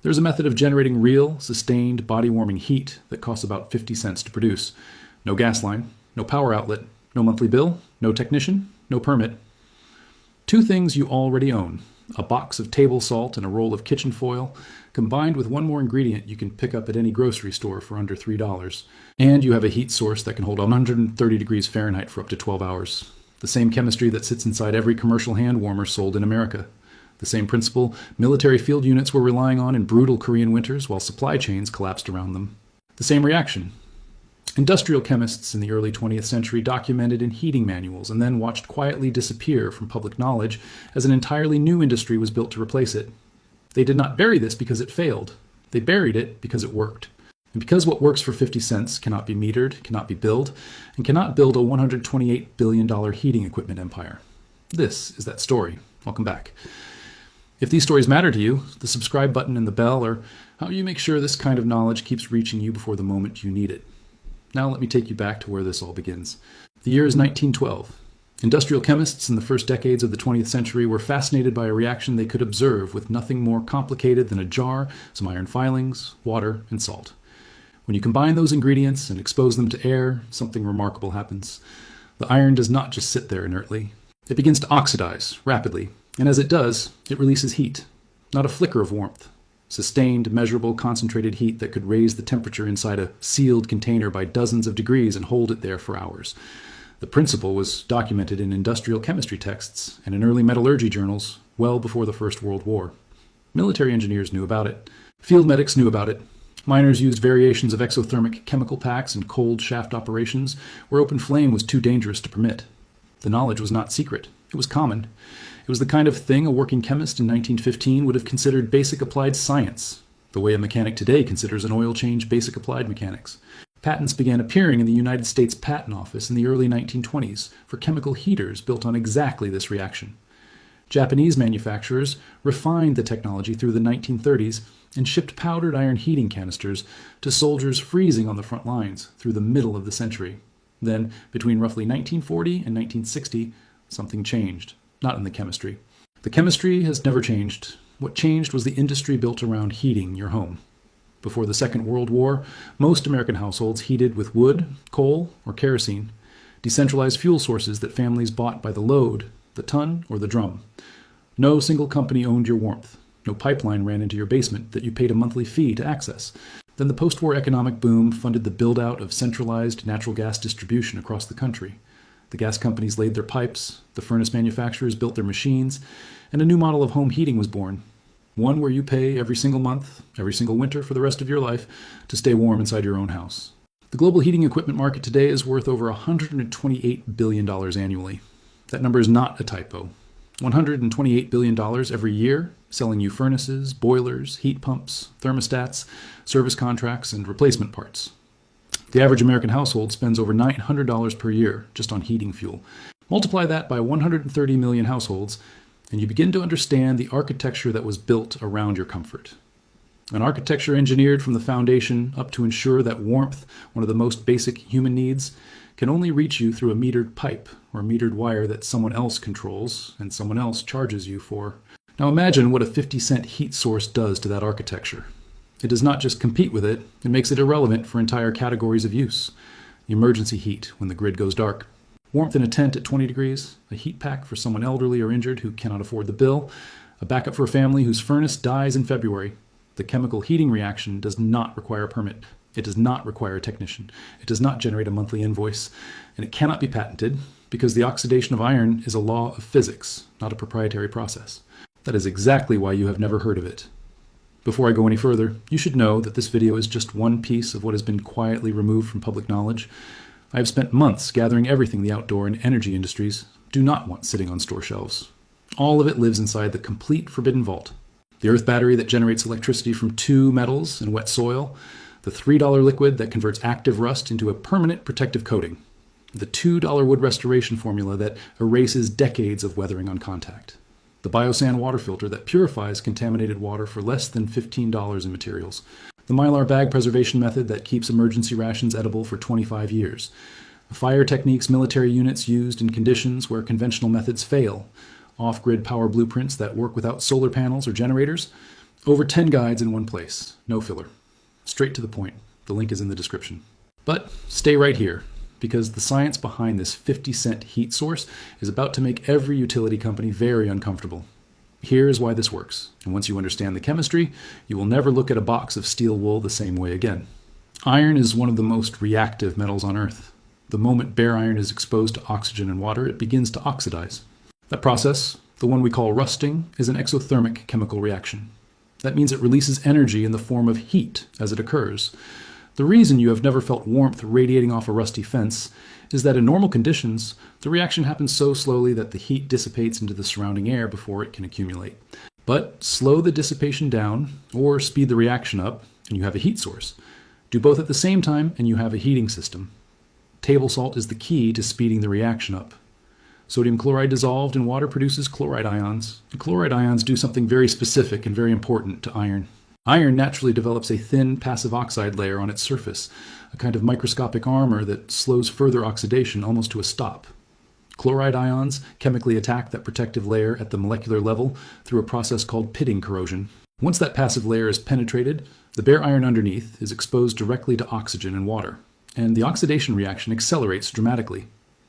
There's a method of generating real, sustained, body-warming heat that costs about 50 cents to produce. No gas line, no power outlet, no monthly bill, no technician, no permit. Two things you already own: a box of table salt and a roll of kitchen foil, combined with one more ingredient you can pick up at any grocery store for under $3. And you have a heat source that can hold 130 degrees Fahrenheit for up to 12 hours. The same chemistry that sits inside every commercial hand warmer sold in America. The same principle military field units were relying on in brutal Korean winters while supply chains collapsed around them. The same reaction. Industrial chemists in the early 20th century documented in heating manuals and then watched quietly disappear from public knowledge as an entirely new industry was built to replace it. They did not bury this because it failed. They buried it because it worked. And because what works for 50 cents cannot be metered, cannot be billed, and cannot build a $128 billion heating equipment empire. This is that story. Welcome back. If these stories matter to you, the subscribe button and the bell are how you make sure this kind of knowledge keeps reaching you before the moment you need it. Now let me take you back to where this all begins. The year is 1912. Industrial chemists in the first decades of the 20th century were fascinated by a reaction they could observe with nothing more complicated than a jar, some iron filings, water, and salt. When you combine those ingredients and expose them to air, something remarkable happens. The iron does not just sit there inertly. It begins to oxidize rapidly, and as it does, it releases heat, not a flicker of warmth. Sustained, measurable, concentrated heat that could raise the temperature inside a sealed container by dozens of degrees and hold it there for hours. The principle was documented in industrial chemistry texts and in early metallurgy journals well before the First World War. Military engineers knew about it. Field medics knew about it. Miners used variations of exothermic chemical packs and cold shaft operations where open flame was too dangerous to permit. The knowledge was not secret. It was common. It was the kind of thing a working chemist in 1915 would have considered basic applied science, the way a mechanic today considers an oil change basic applied mechanics. Patents began appearing in the United States Patent Office in the early 1920s for chemical heaters built on exactly this reaction. Japanese manufacturers refined the technology through the 1930s and shipped powdered iron heating canisters to soldiers freezing on the front lines through the middle of the century. Then, between roughly 1940 and 1960, something changed, not in the chemistry. The chemistry has never changed. What changed was the industry built around heating your home. Before the Second World War, most American households heated with wood, coal, or kerosene, decentralized fuel sources that families bought by the load, the ton, or the drum. No single company owned your warmth. No pipeline ran into your basement that you paid a monthly fee to access. Then the post-war economic boom funded the build-out of centralized natural gas distribution across the country. The gas companies laid their pipes, the furnace manufacturers built their machines, and a new model of home heating was born. One where you pay every single month, every single winter for the rest of your life to stay warm inside your own house. The global heating equipment market today is worth over $128 billion annually. That number is not a typo. $128 billion every year, selling you furnaces, boilers, heat pumps, thermostats, service contracts, and replacement parts. The average American household spends over $900 per year just on heating fuel. Multiply that by 130 million households, and you begin to understand the architecture that was built around your comfort. An architecture engineered from the foundation up to ensure that warmth, one of the most basic human needs, can only reach you through a metered pipe or a metered wire that someone else controls and someone else charges you for. Now imagine what a 50-cent heat source does to that architecture. It does not just compete with it, it makes it irrelevant for entire categories of use. Emergency heat when the grid goes dark. Warmth in a tent at 20 degrees, a heat pack for someone elderly or injured who cannot afford the bill, a backup for a family whose furnace dies in February. The chemical heating reaction does not require a permit. It does not require a technician. It does not generate a monthly invoice. And it cannot be patented because the oxidation of iron is a law of physics, not a proprietary process. That is exactly why you have never heard of it. Before I go any further, you should know that this video is just one piece of what has been quietly removed from public knowledge. I have spent months gathering everything the outdoor and energy industries do not want sitting on store shelves. All of it lives inside the complete forbidden vault. The earth battery that generates electricity from 2 metals and wet soil, the $3 liquid that converts active rust into a permanent protective coating, the $2 wood restoration formula that erases decades of weathering on contact, the Biosan water filter that purifies contaminated water for less than $15 in materials, the Mylar bag preservation method that keeps emergency rations edible for 25 years, the fire techniques military units used in conditions where conventional methods fail, off-grid power blueprints that work without solar panels or generators, Over 10 guides in one place, no filler. Straight to the point. The link is in the description. But stay right here, because the science behind this 50-cent heat source is about to make every utility company very uncomfortable. Here is why this works, and once you understand the chemistry, you will never look at a box of steel wool the same way again. Iron is one of the most reactive metals on Earth. The moment bare iron is exposed to oxygen and water, it begins to oxidize. That process, the one we call rusting, is an exothermic chemical reaction. That means it releases energy in the form of heat as it occurs. The reason you have never felt warmth radiating off a rusty fence is that in normal conditions, the reaction happens so slowly that the heat dissipates into the surrounding air before it can accumulate. But slow the dissipation down, or speed the reaction up, and you have a heat source. Do both at the same time, and you have a heating system. Table salt is the key to speeding the reaction up. Sodium chloride dissolved in water produces chloride ions. And chloride ions do something very specific and very important to iron. Iron naturally develops a thin passive oxide layer on its surface, a kind of microscopic armor that slows further oxidation almost to a stop. Chloride ions chemically attack that protective layer at the molecular level through a process called pitting corrosion. Once that passive layer is penetrated, the bare iron underneath is exposed directly to oxygen and water, and the oxidation reaction accelerates dramatically.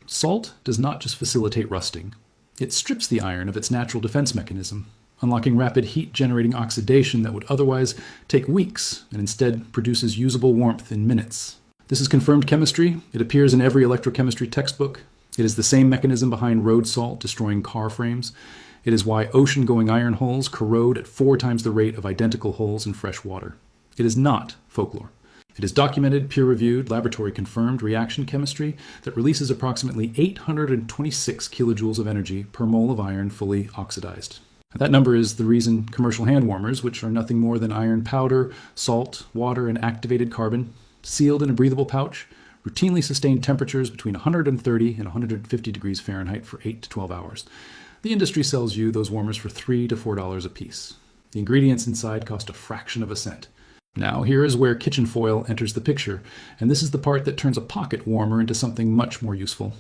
Salt does not just facilitate rusting. It strips the iron of its natural defense mechanism, unlocking rapid heat-generating oxidation that would otherwise take weeks and instead produces usable warmth in minutes. This is confirmed chemistry. It appears in every electrochemistry textbook. It is the same mechanism behind road salt destroying car frames. It is why ocean-going iron holes corrode at 4 times the rate of identical holes in fresh water. It is not folklore. It is documented, peer-reviewed, laboratory-confirmed reaction chemistry that releases approximately 826 kilojoules of energy per mole of iron fully oxidized. That number is the reason commercial hand warmers, which are nothing more than iron powder, salt, water, and activated carbon, sealed in a breathable pouch, routinely sustain temperatures between 130 and 150 degrees Fahrenheit for 8 to 12 hours. The industry sells you those warmers for $3 to $4 a piece. The ingredients inside cost a fraction of a cent. Now, here is where kitchen foil enters the picture, and this is the part that turns a pocket warmer into something much more useful.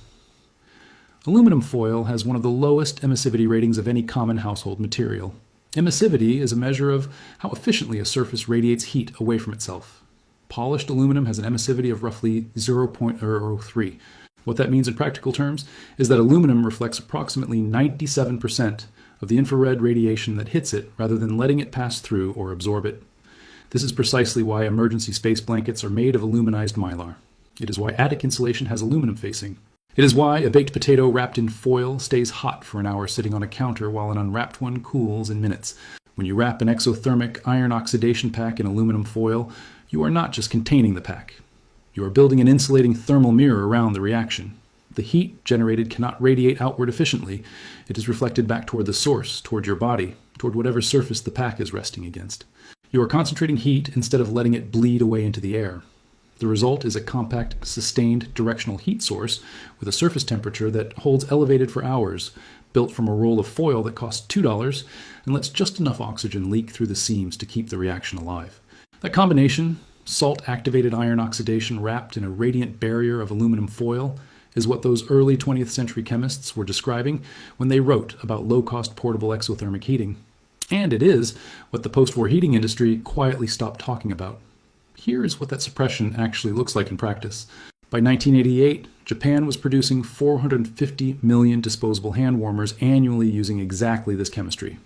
Aluminum foil has one of the lowest emissivity ratings of any common household material. Emissivity is a measure of how efficiently a surface radiates heat away from itself. Polished aluminum has an emissivity of roughly 0.003. What that means in practical terms is that aluminum reflects approximately 97% of the infrared radiation that hits it rather than letting it pass through or absorb it. This is precisely why emergency space blankets are made of aluminized mylar. It is why attic insulation has aluminum facing. It is why a baked potato wrapped in foil stays hot for an hour sitting on a counter while an unwrapped one cools in minutes. When you wrap an exothermic iron oxidation pack in aluminum foil, you are not just containing the pack. You are building an insulating thermal mirror around the reaction. The heat generated cannot radiate outward efficiently. It is reflected back toward the source, toward your body, toward whatever surface the pack is resting against. You are concentrating heat instead of letting it bleed away into the air. The result is a compact, sustained directional heat source with a surface temperature that holds elevated for hours, built from a roll of foil that costs $2 and lets just enough oxygen leak through the seams to keep the reaction alive. That combination, salt-activated iron oxidation wrapped in a radiant barrier of aluminum foil, is what those early 20th century chemists were describing when they wrote about low-cost portable exothermic heating. And it is what the post-war heating industry quietly stopped talking about. Here is what that suppression actually looks like in practice. By 1988, Japan was producing 450 million disposable hand warmers annually using exactly this chemistry.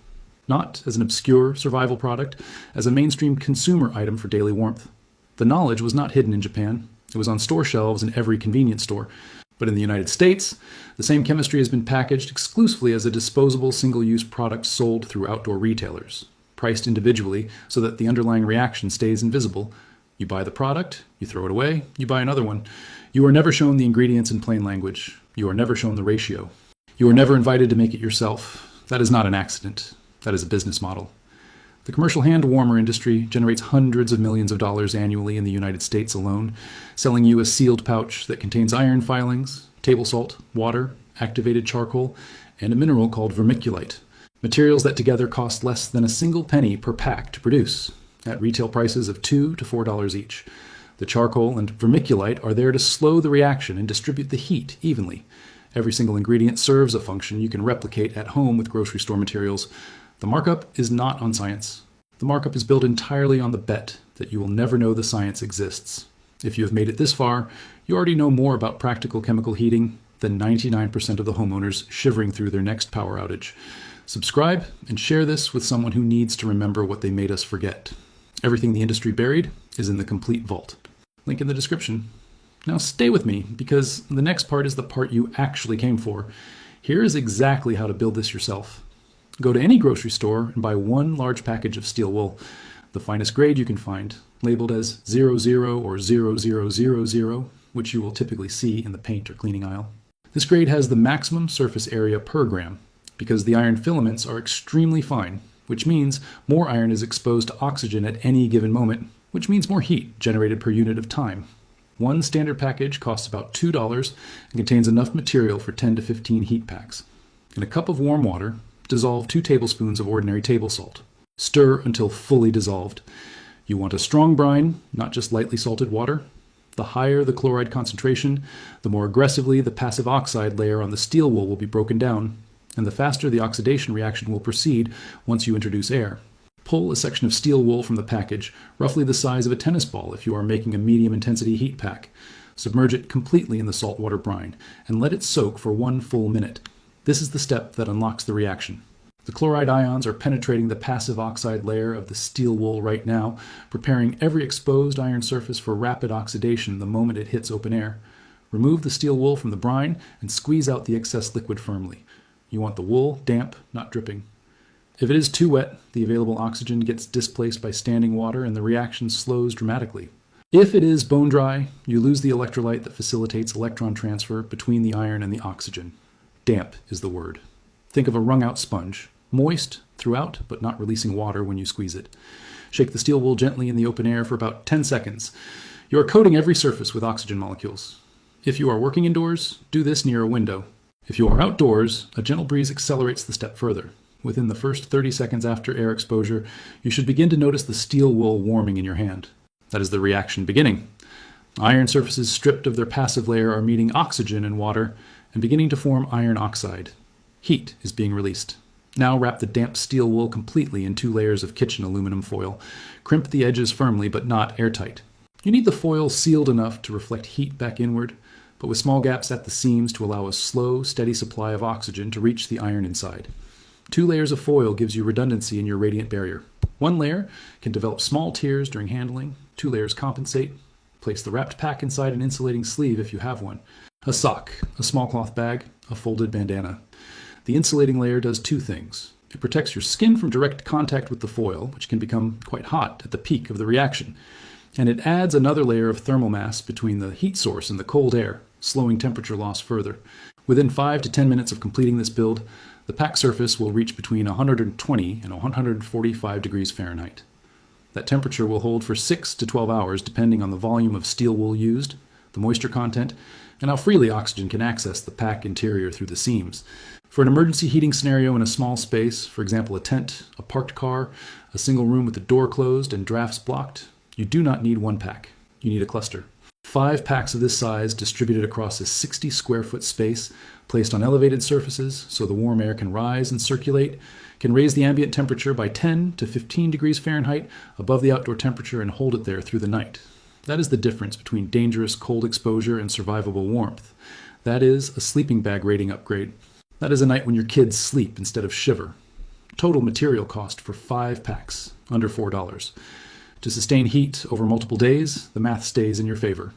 Not as an obscure survival product, as a mainstream consumer item for daily warmth. The knowledge was not hidden in Japan. It was on store shelves in every convenience store. But in the United States, the same chemistry has been packaged exclusively as a disposable single-use product sold through outdoor retailers, priced individually so that the underlying reaction stays invisible. You buy the product, you throw it away, you buy another one. You are never shown the ingredients in plain language. You are never shown the ratio. You are never invited to make it yourself. That is not an accident. That is a business model. The commercial hand warmer industry generates hundreds of millions of dollars annually in the United States alone, selling you a sealed pouch that contains iron filings, table salt, water, activated charcoal, and a mineral called vermiculite, materials that together cost less than a single penny per pack to produce, at retail prices of $2 to $4 each. The charcoal and vermiculite are there to slow the reaction and distribute the heat evenly. Every single ingredient serves a function you can replicate at home with grocery store materials. The markup is not on science. The markup is built entirely on the bet that you will never know the science exists. If you have made it this far, you already know more about practical chemical heating than 99% of the homeowners shivering through their next power outage. Subscribe and share this with someone who needs to remember what they made us forget. Everything the industry buried is in the complete vault. Link in the description. Now stay with me, because the next part is the part you actually came for. Here is exactly how to build this yourself. Go to any grocery store and buy one large package of steel wool, the finest grade you can find, labeled as 00 or 0000, which you will typically see in the paint or cleaning aisle. This grade has the maximum surface area per gram, because the iron filaments are extremely fine, which means more iron is exposed to oxygen at any given moment, which means more heat generated per unit of time. One standard package costs about $2 and contains enough material for 10 to 15 heat packs. In a cup of warm water, dissolve 2 tablespoons of ordinary table salt. Stir until fully dissolved. You want a strong brine, not just lightly salted water. The higher the chloride concentration, the more aggressively the passive oxide layer on the steel wool will be broken down, and the faster the oxidation reaction will proceed once you introduce air. Pull a section of steel wool from the package, roughly the size of a tennis ball if you are making a medium intensity heat pack. Submerge it completely in the saltwater brine, and let it soak for 1 full minute. This is the step that unlocks the reaction. The chloride ions are penetrating the passive oxide layer of the steel wool right now, preparing every exposed iron surface for rapid oxidation the moment it hits open air. Remove the steel wool from the brine and squeeze out the excess liquid firmly. You want the wool damp, not dripping. If it is too wet, the available oxygen gets displaced by standing water and the reaction slows dramatically. If it is bone dry, you lose the electrolyte that facilitates electron transfer between the iron and the oxygen. Damp is the word. Think of a wrung-out sponge, moist throughout but not releasing water when you squeeze it. Shake the steel wool gently in the open air for about 10 seconds. You are coating every surface with oxygen molecules. If you are working indoors, do this near a window. If you are outdoors, a gentle breeze accelerates the step further. Within the first 30 seconds after air exposure, you should begin to notice the steel wool warming in your hand. That is the reaction beginning. Iron surfaces stripped of their passive layer are meeting oxygen and water and beginning to form iron oxide. Heat is being released. Now wrap the damp steel wool completely in 2 layers of kitchen aluminum foil. Crimp the edges firmly, but not airtight. You need the foil sealed enough to reflect heat back inward, but with small gaps at the seams to allow a slow, steady supply of oxygen to reach the iron inside. 2 layers of foil gives you redundancy in your radiant barrier. 1 layer can develop small tears during handling. 2 layers compensate. Place the wrapped pack inside an insulating sleeve if you have one. A sock, a small cloth bag, a folded bandana. The insulating layer does 2 things. It protects your skin from direct contact with the foil, which can become quite hot at the peak of the reaction. And it adds another layer of thermal mass between the heat source and the cold air, slowing temperature loss further. Within 5 to 10 minutes of completing this build, the pack surface will reach between 120 and 145 degrees Fahrenheit. That temperature will hold for 6 to 12 hours depending on the volume of steel wool used, the moisture content, and how freely oxygen can access the pack interior through the seams. For an emergency heating scenario in a small space, for example a tent, a parked car, a single room with the door closed and drafts blocked, you do not need 1 pack. You need a cluster. 5 packs of this size distributed across a 60 square foot space, placed on elevated surfaces so the warm air can rise and circulate, can raise the ambient temperature by 10 to 15 degrees Fahrenheit above the outdoor temperature and hold it there through the night. That is the difference between dangerous cold exposure and survivable warmth. That is a sleeping bag rating upgrade. That is a night when your kids sleep instead of shiver. Total material cost for 5 packs, under $4. To sustain heat over multiple days, the math stays in your favor.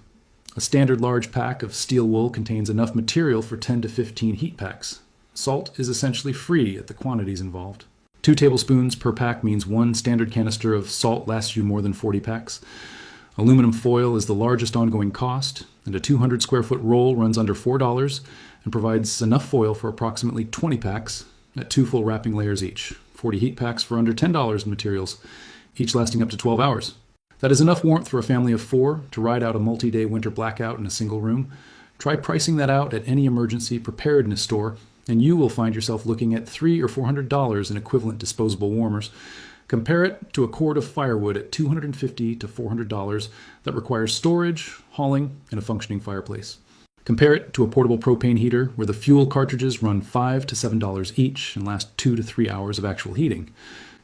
A standard large pack of steel wool contains enough material for 10 to 15 heat packs. Salt is essentially free at the quantities involved. 2 tablespoons per pack means 1 standard canister of salt lasts you more than 40 packs. Aluminum foil is the largest ongoing cost, and a 200 square foot roll runs under $4 and provides enough foil for approximately 20 packs at 2 full wrapping layers each, 40 heat packs for under $10 in materials, each lasting up to 12 hours. That is enough warmth for a family of 4 to ride out a multi-day winter blackout in a single room. Try pricing that out at any emergency preparedness store, and you will find yourself looking at $300 or $400 in equivalent disposable warmers. Compare it to a cord of firewood at $250 to $400 that requires storage, hauling, and a functioning fireplace. Compare it to a portable propane heater where the fuel cartridges run $5 to $7 each and last 2 to 3 hours of actual heating.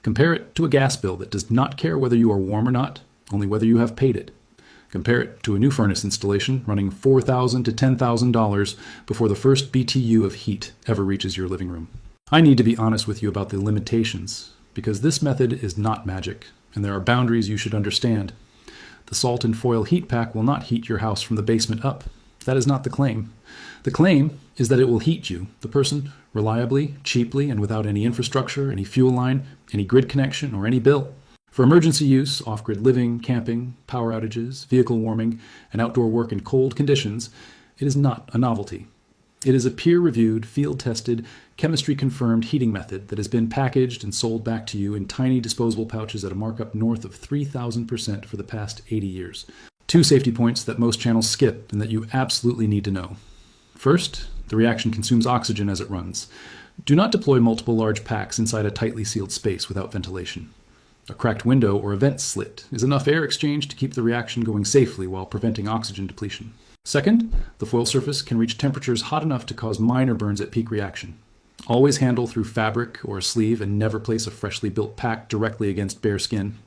Compare it to a gas bill that does not care whether you are warm or not, only whether you have paid it. Compare it to a new furnace installation running $4,000 to $10,000 before the first BTU of heat ever reaches your living room. I need to be honest with you about the limitations, because this method is not magic, and there are boundaries you should understand. The salt and foil heat pack will not heat your house from the basement up. That is not the claim. The claim is that it will heat you, the person, reliably, cheaply, and without any infrastructure, any fuel line, any grid connection, or any bill. For emergency use, off-grid living, camping, power outages, vehicle warming, and outdoor work in cold conditions, it is not a novelty. It is a peer-reviewed, field-tested, chemistry-confirmed heating method that has been packaged and sold back to you in tiny disposable pouches at a markup north of 3,000% for the past 80 years. 2 safety points that most channels skip and that you absolutely need to know. First, the reaction consumes oxygen as it runs. Do not deploy multiple large packs inside a tightly sealed space without ventilation. A cracked window or a vent slit is enough air exchange to keep the reaction going safely while preventing oxygen depletion. Second, the foil surface can reach temperatures hot enough to cause minor burns at peak reaction. Always handle through fabric or a sleeve and never place a freshly built pack directly against bare skin.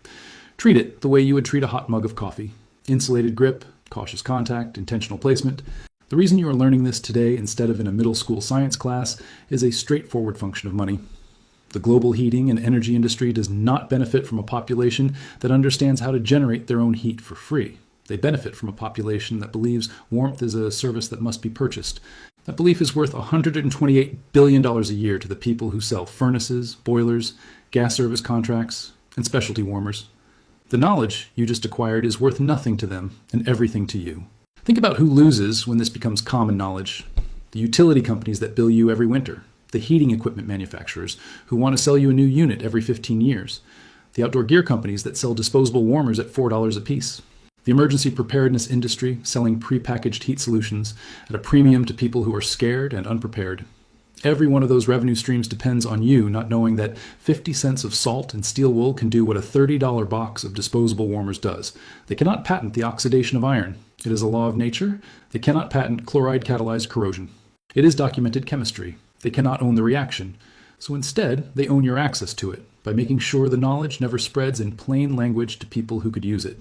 Treat it the way you would treat a hot mug of coffee. Insulated grip, cautious contact, intentional placement. The reason you are learning this today instead of in a middle school science class is a straightforward function of money. The global heating and energy industry does not benefit from a population that understands how to generate their own heat for free. They benefit from a population that believes warmth is a service that must be purchased. That belief is worth $128 billion a year to the people who sell furnaces, boilers, gas service contracts, and specialty warmers. The knowledge you just acquired is worth nothing to them and everything to you. Think about who loses when this becomes common knowledge. The utility companies that bill you every winter. The heating equipment manufacturers who want to sell you a new unit every 15 years. The outdoor gear companies that sell disposable warmers at $4 a piece. The emergency preparedness industry selling prepackaged heat solutions at a premium to people who are scared and unprepared. Every one of those revenue streams depends on you not knowing that 50 cents of salt and steel wool can do what a $30 box of disposable warmers does. They cannot patent the oxidation of iron. It is a law of nature. They cannot patent chloride-catalyzed corrosion. It is documented chemistry. They cannot own the reaction. So instead, they own your access to it by making sure the knowledge never spreads in plain language to people who could use it.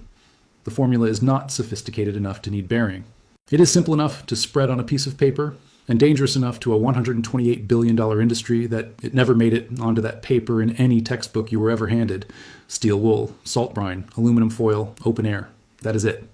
The formula is not sophisticated enough to need burying. It is simple enough to spread on a piece of paper and dangerous enough to a $128 billion industry that it never made it onto that paper in any textbook you were ever handed. Steel wool, salt brine, aluminum foil, open air. That is it.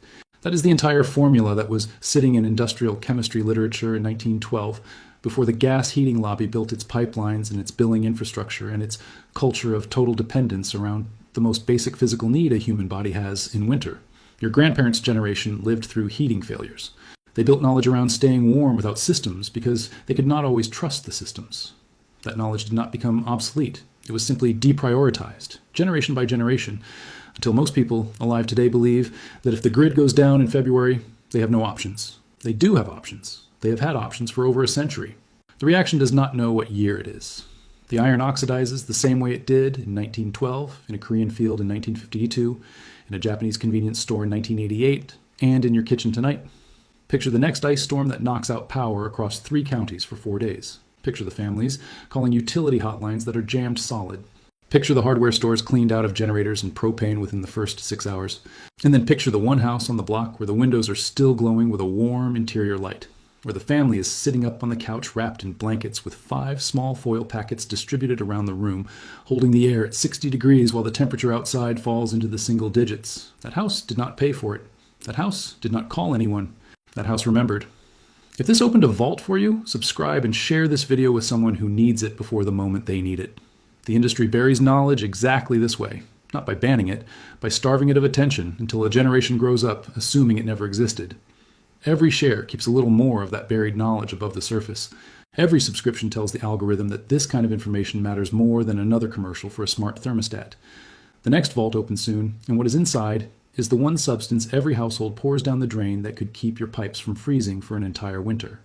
That is the entire formula that was sitting in industrial chemistry literature in 1912 before the gas heating lobby built its pipelines and its billing infrastructure and its culture of total dependence around the most basic physical need a human body has in winter. Your grandparents' generation lived through heating failures. They built knowledge around staying warm without systems because they could not always trust the systems. That knowledge did not become obsolete. It was simply deprioritized, generation by generation, until most people alive today believe that if the grid goes down in February, they have no options. They do have options. They have had options for over a century. The reaction does not know what year it is. The iron oxidizes the same way it did in 1912, in a Korean field in 1952, in a Japanese convenience store in 1988, and in your kitchen tonight. Picture the next ice storm that knocks out power across 3 counties for 4 days. Picture the families calling utility hotlines that are jammed solid. Picture the hardware stores cleaned out of generators and propane within the first 6 hours. And then picture the one house on the block where the windows are still glowing with a warm interior light, where the family is sitting up on the couch wrapped in blankets with 5 small foil packets distributed around the room, holding the air at 60 degrees while the temperature outside falls into the single digits. That house did not pay for it. That house did not call anyone. That house remembered. If this opened a vault for you, subscribe and share this video with someone who needs it before the moment they need it. The industry buries knowledge exactly this way, not by banning it, by starving it of attention until a generation grows up assuming it never existed. Every share keeps a little more of that buried knowledge above the surface. Every subscription tells the algorithm that this kind of information matters more than another commercial for a smart thermostat. The next vault opens soon, and what is inside is the one substance every household pours down the drain that could keep your pipes from freezing for an entire winter.